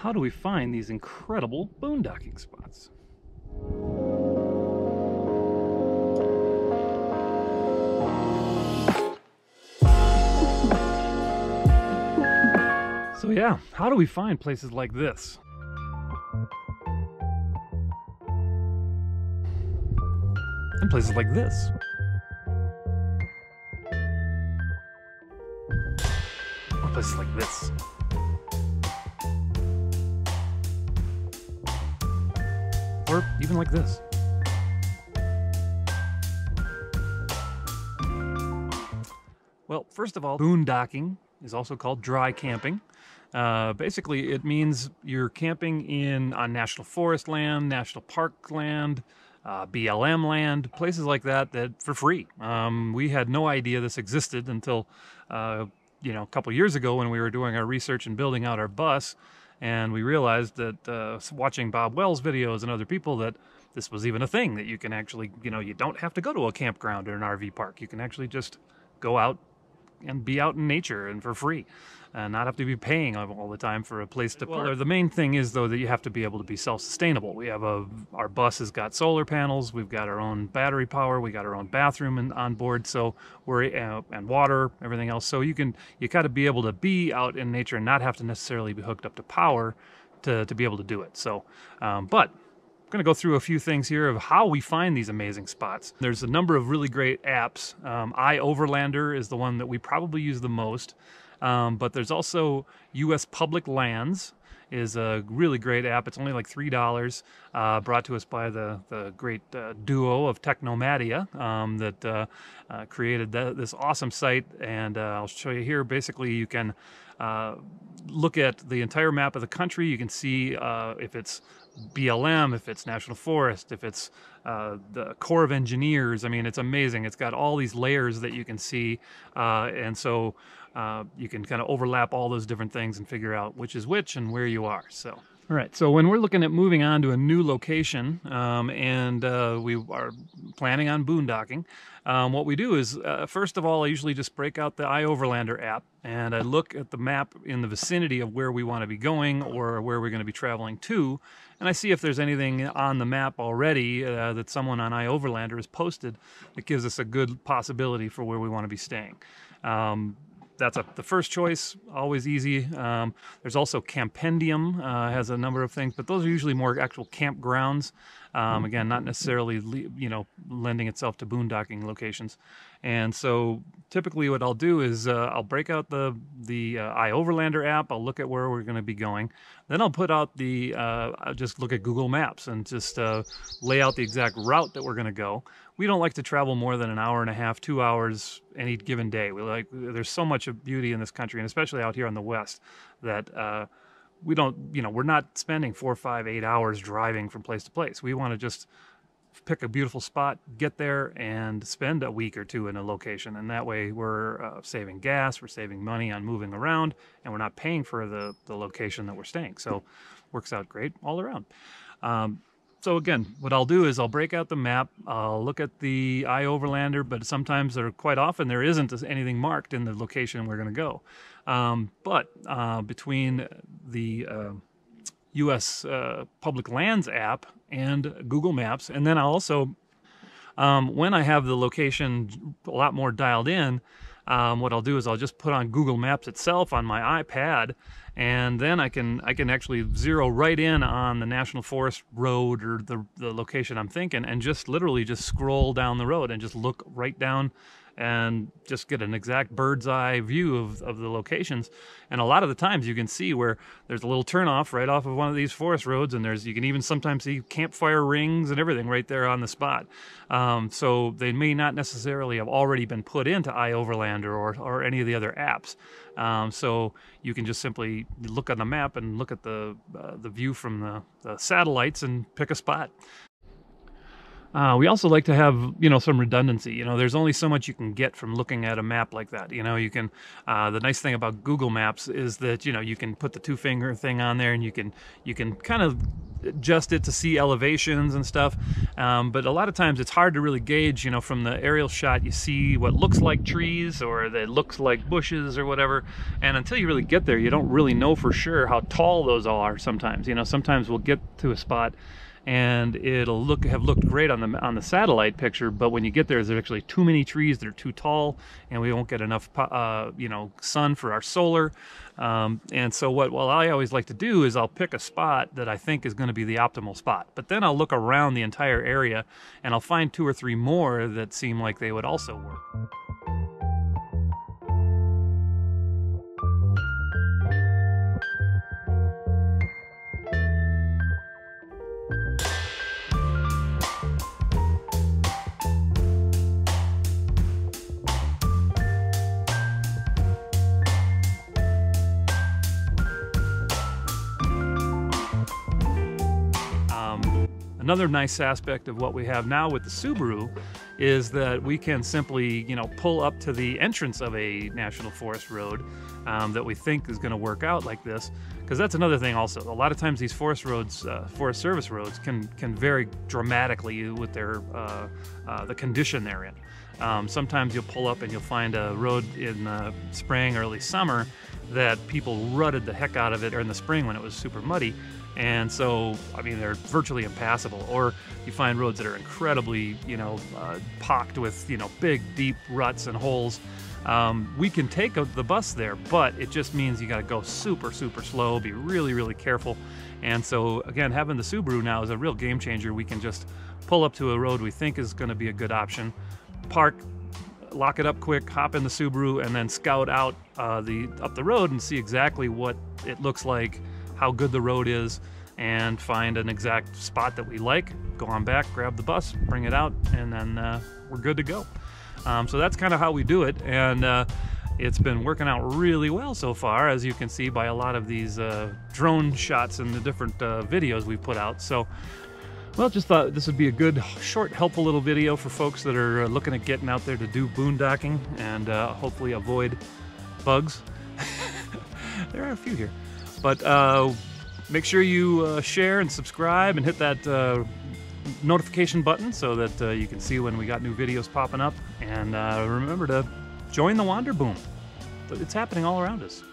how do we find these incredible boondocking spots? So yeah, how do we find places like this? And places like this. Or places like this. Or even like this. Well, first of all, boondocking is also called dry camping. Basically, it means you're camping on national forest land, national park land, BLM land, places like that for free. We had no idea this existed until a couple years ago when we were doing our research and building out our bus, and we realized that watching Bob Wells videos and other people that this was even a thing that you can actually, you don't have to go to a campground or an RV park. You can actually just go out and be out in nature and for free and not have to be paying all the time for a place to park. Well, the main thing is though that you have to be able to be self-sustainable. We have our bus has got solar panels, we've got our own battery power, we got our own bathroom on board, so and water, everything else. So you got to be able to be out in nature and not have to necessarily be hooked up to power to be able to do it. So but I'm going to go through a few things here of how we find these amazing spots. There's a number of really great apps. iOverlander is the one that we probably use the most, but there's also US Public Lands is a really great app. It's only like $3, brought to us by the great duo of Technomadia that created this awesome site, and I'll show you here. Basically, you can look at the entire map of the country. You can see if it's BLM, if it's National Forest, if it's the Corps of Engineers. I mean, it's amazing. It's got all these layers that you can see, and so you can kind of overlap all those different things and figure out which is which and where you are. So, all right, so when we're looking at moving on to a new location and we are planning on boondocking, what we do is, first of all, I usually just break out the iOverlander app and I look at the map in the vicinity of where we want to be going or where we're going to be traveling to, and I see if there's anything on the map already that someone on iOverlander has posted that gives us a good possibility for where we want to be staying. That's the first choice, always easy. There's also Campendium, has a number of things, but those are usually more actual campgrounds. Again, not necessarily, lending itself to boondocking locations. And so typically what I'll do is I'll break out the iOverlander app. I'll look at where we're going to be going. Then I'll put out I'll just look at Google Maps and just lay out the exact route that we're going to go. We don't like to travel more than an hour and a half, 2 hours any given day. There's so much of beauty in this country, and especially out here on the West, that we're not spending 4, 5, 8 hours driving from place to place. We want to just pick a beautiful spot, get there, and spend a week or two in a location. And that way we're saving gas, we're saving money on moving around, and we're not paying for the location that we're staying. So works out great all around. So again, what I'll do is I'll break out the map, I'll look at the iOverlander, but sometimes, or quite often, there isn't anything marked in the location we're going to go. But between the US Public Lands app and Google Maps, and then I'll also, when I have the location a lot more dialed in, what I'll do is I'll just put on Google Maps itself on my iPad, and then I can actually zero right in on the National Forest road or the location I'm thinking, and just literally just scroll down the road and just look right down and just get an exact bird's eye view of the locations. And a lot of the times you can see where there's a little turnoff right off of one of these forest roads, and you can even sometimes see campfire rings and everything right there on the spot. So they may not necessarily have already been put into iOverlander or any of the other apps. So you can just simply look on the map and look at the view from the satellites and pick a spot. We also like to have, some redundancy. There's only so much you can get from looking at a map like that. You can, the nice thing about Google Maps is that, you can put the two-finger thing on there and you can kind of adjust it to see elevations and stuff. But a lot of times it's hard to really gauge, from the aerial shot, you see what looks like trees or that looks like bushes or whatever. And until you really get there, you don't really know for sure how tall those all are sometimes. Sometimes we'll get to a spot and it'll have looked great on the satellite picture, but when you get there's actually too many trees that are too tall, and we won't get enough sun for our solar. And so what I always like to do is I'll pick a spot that I think is going to be the optimal spot, but then I'll look around the entire area and I'll find 2 or 3 more that seem like they would also work. Another nice aspect of what we have now with the Subaru is that we can simply, pull up to the entrance of a national forest road that we think is going to work out like this. Because that's another thing also. A lot of times these forest roads, Forest Service roads, can vary dramatically with their the condition they're in. Sometimes you'll pull up and you'll find a road in spring, early summer, that people rutted the heck out of it, or in the spring when it was super muddy. And so, they're virtually impassable. Or you find roads that are incredibly, pocked with, big, deep ruts and holes. We can take the bus there, but it just means you got to go super, super slow, be really, really careful. And so, again, having the Subaru now is a real game changer. We can just pull up to a road we think is going to be a good option, park, lock it up quick, hop in the Subaru, and then scout out up the road and see exactly what it looks like, how good the road is, and find an exact spot that we like, go on back, grab the bus, bring it out, and then we're good to go. So that's kind of how we do it, and it's been working out really well so far, as you can see by a lot of these drone shots and the different videos we've put out. So, well, just thought this would be a good, short, helpful little video for folks that are looking at getting out there to do boondocking and hopefully avoid bugs. There are a few here. But make sure you share and subscribe and hit that notification button so that you can see when we got new videos popping up. And remember to join the Wander Boom. It's happening all around us.